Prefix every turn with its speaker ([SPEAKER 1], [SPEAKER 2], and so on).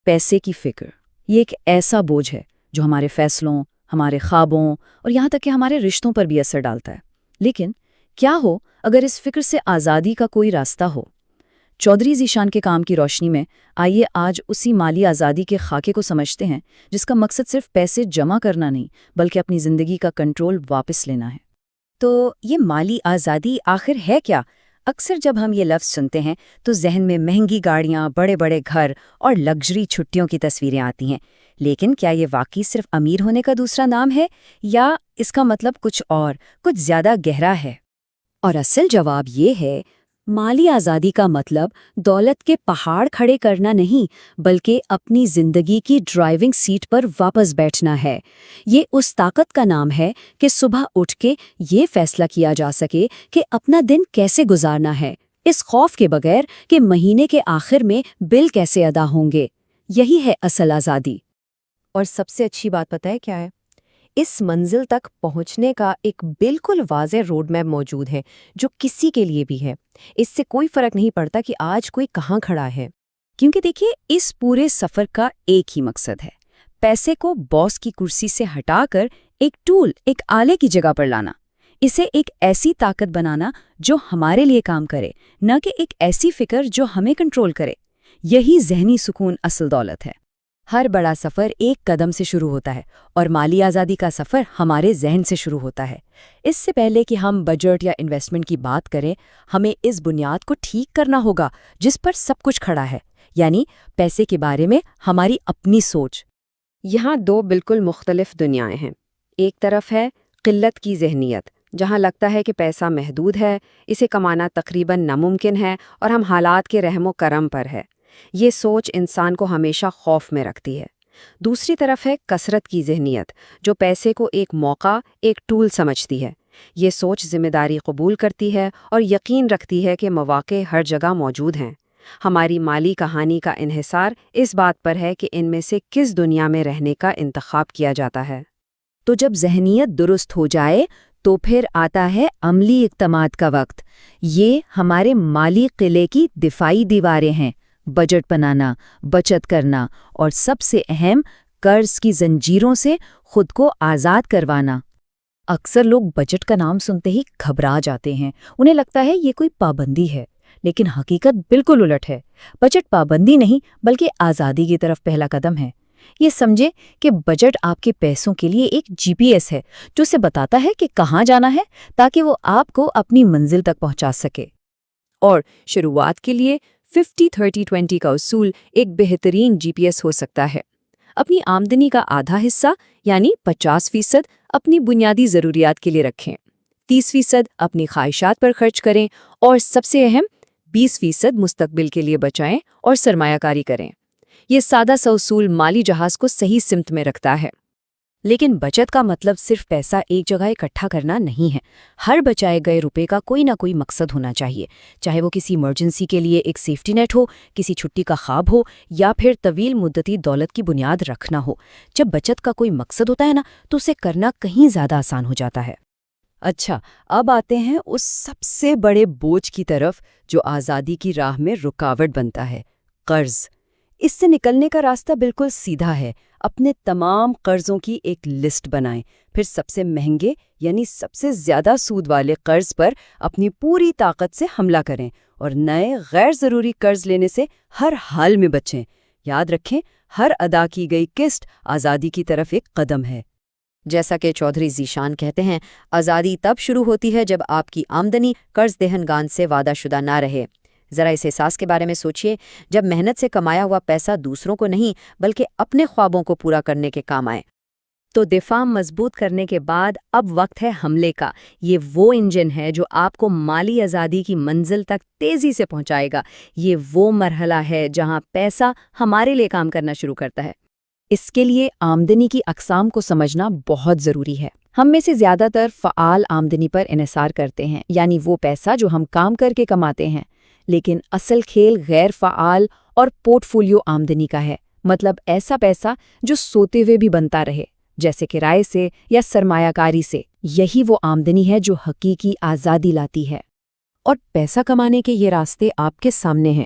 [SPEAKER 1] پیسے کی فکر یہ ایک ایسا بوجھ ہے جو ہمارے فیصلوں، ہمارے خوابوں اور یہاں تک کہ ہمارے رشتوں پر بھی اثر ڈالتا ہے۔ لیکن کیا ہو اگر اس فکر سے آزادی کا کوئی راستہ ہو؟ چودھری ذیشان کے کام کی روشنی میں آئیے آج اسی مالی آزادی کے خاکے کو سمجھتے ہیں جس کا مقصد صرف پیسے جمع کرنا نہیں بلکہ اپنی زندگی کا کنٹرول واپس لینا ہے۔
[SPEAKER 2] تو یہ مالی آزادی آخر ہے کیا؟ اکثر جب ہم یہ لفظ سنتے ہیں تو ذہن میں مہنگی گاڑیاں، بڑے بڑے گھر اور لگژری چھٹیوں کی تصویریں آتی ہیں۔ لیکن کیا یہ واقعی صرف امیر ہونے کا دوسرا نام ہے یا اس کا مطلب کچھ زیادہ گہرا ہے؟ اور اصل جواب یہ ہے، مالی آزادی کا مطلب دولت کے پہاڑ کھڑے کرنا نہیں بلکہ اپنی زندگی کی ڈرائیونگ سیٹ پر واپس بیٹھنا ہے۔ یہ اس طاقت کا نام ہے کہ صبح اٹھ کے یہ فیصلہ کیا جا سکے کہ اپنا دن کیسے گزارنا ہے، اس خوف کے بغیر کہ مہینے کے آخر میں بل کیسے ادا ہوں گے۔ یہی ہے اصل آزادی۔
[SPEAKER 3] اور سب سے اچھی بات پتہ ہے کیا ہے؟ اس منزل تک پہنچنے کا ایک بالکل واضح روڈ میپ موجود ہے جو کسی کے لیے بھی ہے۔ اس سے کوئی فرق نہیں پڑتا کہ آج کوئی کہاں کھڑا ہے،
[SPEAKER 2] کیونکہ دیکھیے اس پورے سفر کا ایک ہی مقصد ہے، پیسے کو باس کی کرسی سے ہٹا کر ایک ٹول، ایک آلے کی جگہ پر لانا، اسے ایک ایسی طاقت بنانا جو ہمارے لیے کام کرے، نہ کہ ایک ایسی فکر جو ہمیں کنٹرول کرے۔ یہی ذہنی سکون اصل دولت ہے۔ ہر بڑا سفر ایک قدم سے شروع ہوتا ہے اور مالی آزادی کا سفر ہمارے ذہن سے شروع ہوتا ہے۔ اس سے پہلے کہ ہم بجٹ یا انویسٹمنٹ کی بات کریں، ہمیں اس بنیاد کو ٹھیک کرنا ہوگا جس پر سب کچھ کھڑا ہے، یعنی پیسے کے بارے میں ہماری اپنی سوچ۔
[SPEAKER 3] یہاں دو بالکل مختلف دنیایں ہیں۔ ایک طرف ہے قلت کی ذہنیت، جہاں لگتا ہے کہ پیسہ محدود ہے، اسے کمانا تقریباً ناممکن ہے اور ہم حالات کے رحم و کرم پر ہے۔ یہ سوچ انسان کو ہمیشہ خوف میں رکھتی ہے۔ دوسری طرف ہے کثرت کی ذہنیت، جو پیسے کو ایک موقع، ایک ٹول سمجھتی ہے۔ یہ سوچ ذمہ داری قبول کرتی ہے اور یقین رکھتی ہے کہ مواقع ہر جگہ موجود ہیں۔ ہماری مالی کہانی کا انحصار اس بات پر ہے کہ ان میں سے کس دنیا میں رہنے کا انتخاب کیا جاتا ہے۔
[SPEAKER 2] تو جب ذہنیت درست ہو جائے تو پھر آتا ہے عملی اقدامات کا وقت۔ یہ ہمارے مالی قلعے کی دفاعی دیواریں ہیں، بجٹ بنانا، بچت کرنا اور سب سے اہم، قرض کی زنجیروں سے خود کو آزاد کروانا۔ اکثر لوگ بجٹ کا نام سنتے ہی گھبرا جاتے ہیں، انہیں لگتا ہے یہ کوئی پابندی ہے، لیکن حقیقت بالکل الٹ ہے۔ بجٹ پابندی نہیں بلکہ آزادی کی طرف پہلا قدم ہے۔ یہ سمجھے کہ بجٹ آپ کے پیسوں کے لیے ایک جی پی ایس ہے جو اسے بتاتا ہے کہ کہاں جانا ہے تاکہ وہ آپ کو اپنی منزل تک پہنچا سکے۔ اور شروعات کے لیے 50-30-20 کا اصول ایک بہترین جی پی ایس ہو سکتا ہے۔ اپنی آمدنی کا آدھا حصہ یعنی 50% اپنی بنیادی ضروریات کے لیے رکھیں، 30% اپنی خواہشات پر خرچ کریں اور سب سے اہم 20% مستقبل کے لیے بچائیں اور سرمایہ کاری کریں۔ یہ سادہ سا اصول مالی جہاز کو صحیح سمت میں رکھتا ہے۔ لیکن بچت کا مطلب صرف پیسہ ایک جگہ اکٹھا کرنا نہیں ہے۔ ہر بچائے گئے روپے کا کوئی نہ کوئی مقصد ہونا چاہیے، چاہے وہ کسی ایمرجنسی کے لیے ایک سیفٹی نیٹ ہو، کسی چھٹی کا خواب ہو یا پھر طویل مدتی دولت کی بنیاد رکھنا ہو۔ جب بچت کا کوئی مقصد ہوتا ہے نا تو اسے کرنا کہیں زیادہ آسان ہو جاتا ہے۔ اچھا، اب آتے ہیں اس سب سے بڑے بوجھ کی طرف جو آزادی کی راہ میں رکاوٹ بنتا ہے، قرض۔ اس سے نکلنے کا راستہ بالکل سیدھا ہے۔ اپنے تمام قرضوں کی ایک لسٹ بنائیں، پھر سب سے مہنگے یعنی سب سے زیادہ سود والے قرض پر اپنی پوری طاقت سے حملہ کریں اور نئے غیر ضروری قرض لینے سے ہر حال میں بچیں۔ یاد رکھیں، ہر ادا کی گئی قسط آزادی کی طرف ایک قدم ہے۔
[SPEAKER 3] جیسا کہ چودھری ذیشان کہتے ہیں، آزادی تب شروع ہوتی ہے جب آپ کی آمدنی قرض دہندگان سے وعدہ شدہ نہ رہے۔ ذرا اس احساس کے بارے میں سوچئے، جب محنت سے کمایا ہوا پیسہ دوسروں کو نہیں بلکہ اپنے خوابوں کو پورا کرنے کے کام آئے۔ تو دفاع مضبوط کرنے کے بعد اب وقت ہے حملے کا۔ یہ وہ انجن ہے جو آپ کو مالی آزادی کی منزل تک تیزی سے پہنچائے گا۔ یہ وہ مرحلہ ہے جہاں پیسہ ہمارے لیے کام کرنا شروع کرتا ہے۔ اس کے لیے آمدنی کی اقسام کو سمجھنا بہت ضروری ہے۔ ہم میں سے زیادہ تر فعال آمدنی پر انحصار کرتے ہیں، یعنی وہ پیسہ جو ہم کام کر کے کماتے ہیں، لیکن اصل کھیل غیر فعال اور پورٹ فولیو آمدنی کا ہے، مطلب ایسا پیسہ جو سوتے ہوئے بھی بنتا رہے، جیسے کرائے سے یا سرمایہ کاری سے۔ یہی وہ آمدنی ہے جو حقیقی آزادی لاتی ہے۔ اور پیسہ کمانے کے یہ راستے آپ کے سامنے ہیں۔